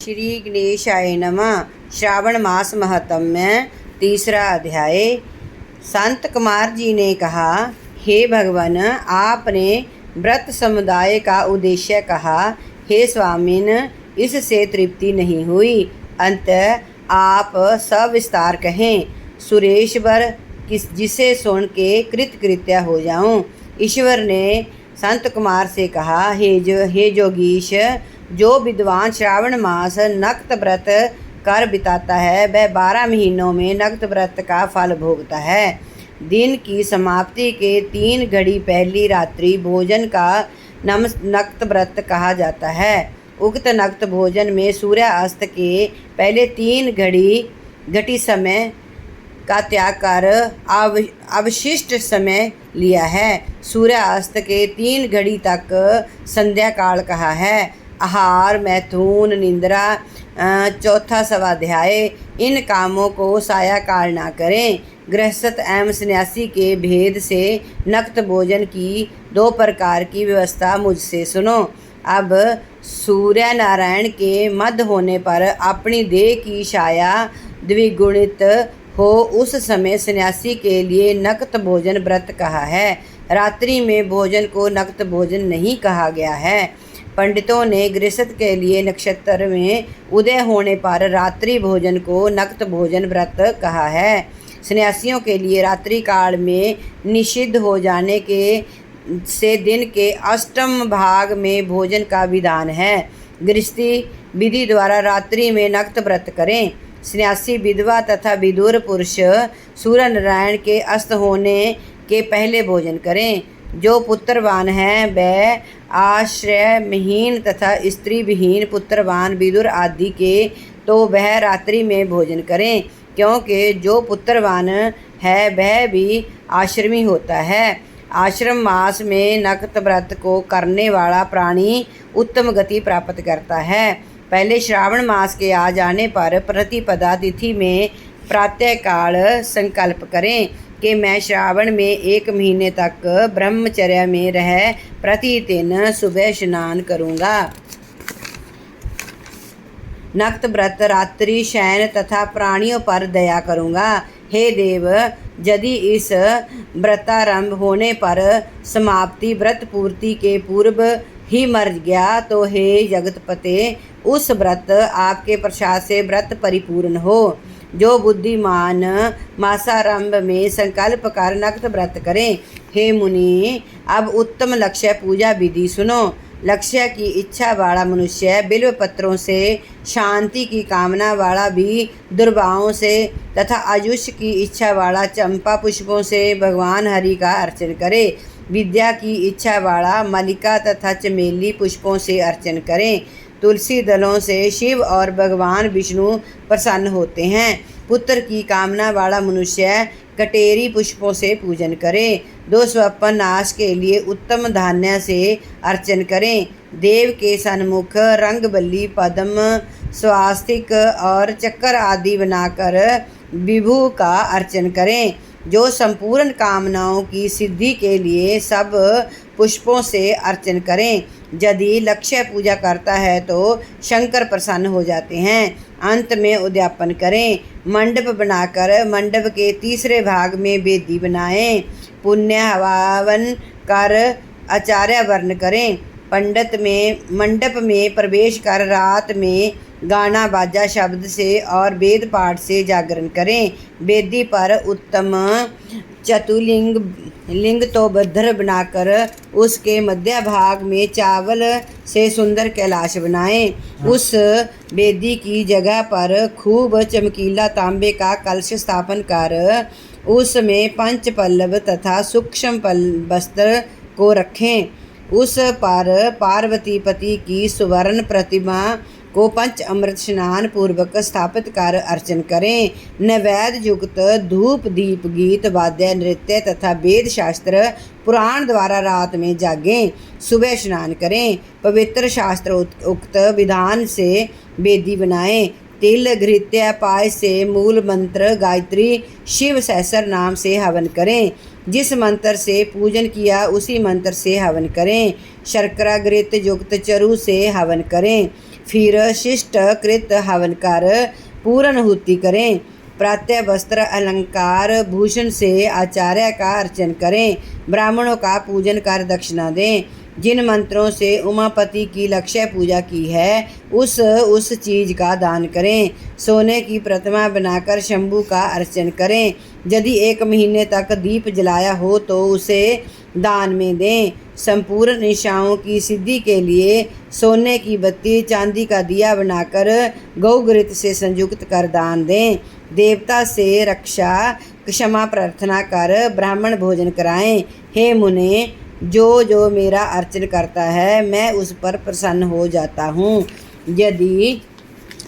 श्री गणेशाय नमः। श्रावण मास महात्म्य, तीसरा अध्याय। संत कुमार जी ने कहा, हे भगवान, आपने व्रत समुदाय का उद्देश्य कहा। हे स्वामिन, इससे तृप्ति नहीं हुई। अंत आप सविस्तार कहें। सुरेश्वर जिसे सुन के कृतकृत्य हो जाऊं। ईश्वर ने संत कुमार से कहा, हे जोगीश, जो विद्वान श्रावण मास नक्त व्रत कर बिताता है, वह 12 महीनों में नक्त व्रत का फल भोगता है। दिन की समाप्ति के 3 घड़ी पहली रात्रि भोजन का नक्त व्रत कहा जाता है। उक्त नक्त भोजन में सूर्यास्त के पहले 3 घटी समय का त्याग कर अवशिष्ट समय लिया है। सूर्यास्त के 3 घड़ी तक संध्या काल कहा है। आहार, मैथुन, निंद्रा, चौथा स्वाध्याय, इन कामों को साया काल ना करें। गृहस्थ एवं सन्यासी के भेद से नक्त भोजन की 2 प्रकार की व्यवस्था मुझसे सुनो। अब सूर्य नारायण के मध्य होने पर अपनी देह की छाया द्विगुणित हो, उस समय सन्यासी के लिए नक्त भोजन व्रत कहा है। रात्रि में भोजन को नक्त भोजन नहीं कहा गया है। पंडितों ने गृहस्थ के लिए नक्षत्र में उदय होने पर रात्रि भोजन को नक्त भोजन व्रत कहा है। सन्यासियों के लिए रात्रि काल में निषिद्ध हो जाने से दिन के अष्टम भाग में भोजन का विधान है। गृहस्थी विधि द्वारा रात्रि में नक्त व्रत करें। सन्यासी, विधवा तथा विदुर पुरुष सूर्य नारायण के अस्त होने के पहले भोजन करें। जो पुत्रवान हैं वह आश्रयहीन तथा स्त्री विहीन पुत्रवान विदुर आदि के तो वह रात्रि में भोजन करें, क्योंकि जो पुत्रवान है वह भी आश्रमी होता है। आश्रम मास में नक्त व्रत को करने वाला प्राणी उत्तम गति प्राप्त करता है। पहले श्रावण मास के आ जाने पर प्रतिपदा तिथि में प्रातःकाल संकल्प करें कि मैं श्रावण में 1 महीने तक ब्रह्मचर्य में रह प्रतिदिन सुबह स्नान करूँगा। नक्त व्रत रात्रि शयन तथा प्राणियों पर दया करूँगा। हे देव, यदि इस व्रतारंभ होने पर समाप्ति व्रत पूर्ति के पूर्व ही मर गया तो हे जगतपते, उस व्रत आपके प्रसाद से व्रत परिपूर्ण हो। जो बुद्धिमान मासारंभ में संकल्प कर नक्त व्रत करें। हे मुनि, अब उत्तम लक्ष्य पूजा विधि सुनो। लक्ष्य की इच्छा वाला मनुष्य बिल्व पत्रों से, शांति की कामना वाला भी दुर्बाओं से तथा आयुष की इच्छा वाला चंपा पुष्पों से भगवान हरि का अर्चन करे। विद्या की इच्छा वाला मल्लिका तथा चमेली पुष्पों से अर्चन करें। तुलसी दलों से शिव और भगवान विष्णु प्रसन्न होते हैं। पुत्र की कामना वाला मनुष्य कटेरी पुष्पों से पूजन करे। दोषवपन नाश के लिए उत्तम धान्य से अर्चन करें। देव के सन्मुख रंगबल्ली, पद्म, स्वास्तिक और चक्कर आदि बनाकर विभु का अर्चन करें। जो संपूर्ण कामनाओं की सिद्धि के लिए सब पुष्पों से अर्चन करें। यदि लक्ष्य पूजा करता है तो शंकर प्रसन्न हो जाते हैं। अंत में उद्यापन करें। मंडप बनाकर मंडप के तीसरे भाग में वेदी बनाएं। पुण्य हवन कर आचार्य वर्ण करें। पंडित में मंडप में प्रवेश कर रात में गाना बाजा शब्द से और वेद पाठ से जागरण करें। वेदी पर उत्तम चतुलिंग तो भद्र बनाकर उसके मध्य भाग में चावल से सुंदर कैलाश बनाएं। उस वेदी की जगह पर खूब चमकीला तांबे का कलश स्थापन कर उसमें 5 पल्लव तथा सूक्ष्म वस्त्र को रखें। उस पर पार्वती पति की सुवर्ण प्रतिमा को पंच अमृत स्नान पूर्वक स्थापित कर अर्चन करें। नैवेद्य युक्त धूप, दीप, गीत, वाद्य, नृत्य तथा वेद शास्त्र पुराण द्वारा रात में जागें। सुबह स्नान करें। पवित्र शास्त्र उक्त विधान से वेदी बनाएं। तिल, घृत्य, पाय से मूल मंत्र गायत्री शिव सहस्र नाम से हवन करें। जिस मंत्र से पूजन किया उसी मंत्र से हवन करें। शर्करा घृत युक्त चरु से हवन करें। फिर शिष्ट कृत हवन कर पूर्ण हुति करें। प्रातः वस्त्र अलंकार भूषण से आचार्य का अर्चन करें। ब्राह्मणों का पूजन कर दक्षिणा दें। जिन मंत्रों से उमापति की लक्ष्य पूजा की है उस चीज का दान करें। सोने की प्रतिमा बनाकर शंभु का अर्चन करें। यदि 1 महीने तक दीप जलाया हो तो उसे दान में दें। संपूर्ण निशाओं की सिद्धि के लिए सोने की बत्ती चांदी का दिया बनाकर गौघृत से संयुक्त कर दान दें। देवता से रक्षा क्षमा प्रार्थना कर ब्राह्मण भोजन कराएं। हे मुने, जो मेरा अर्चन करता है मैं उस पर प्रसन्न हो जाता हूँ। यदि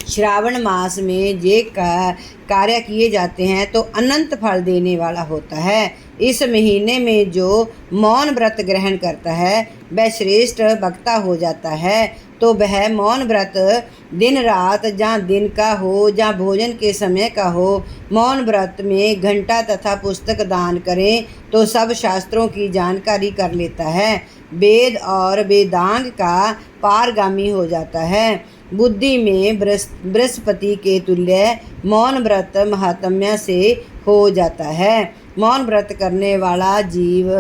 श्रावण मास में ये कार्य किए जाते हैं तो अनंत फल देने वाला होता है। इस महीने में जो मौन व्रत ग्रहण करता है वह श्रेष्ठ वक्ता हो जाता है। तो वह मौन व्रत दिन रात जहाँ दिन का हो जहाँ भोजन के समय का हो, मौन व्रत में घंटा तथा पुस्तक दान करें तो सब शास्त्रों की जानकारी कर लेता है। वेद और वेदांग का पारगामी हो जाता है। बुद्धि में बृहस्पति के तुल्य मौन व्रत महात्म्य से हो जाता है। मौन व्रत करने वाला जीव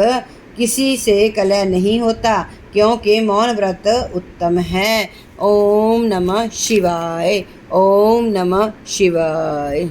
किसी से कलह नहीं होता क्योंकि मौन व्रत उत्तम है। ओम नमः शिवाय। ओम नमः शिवाय।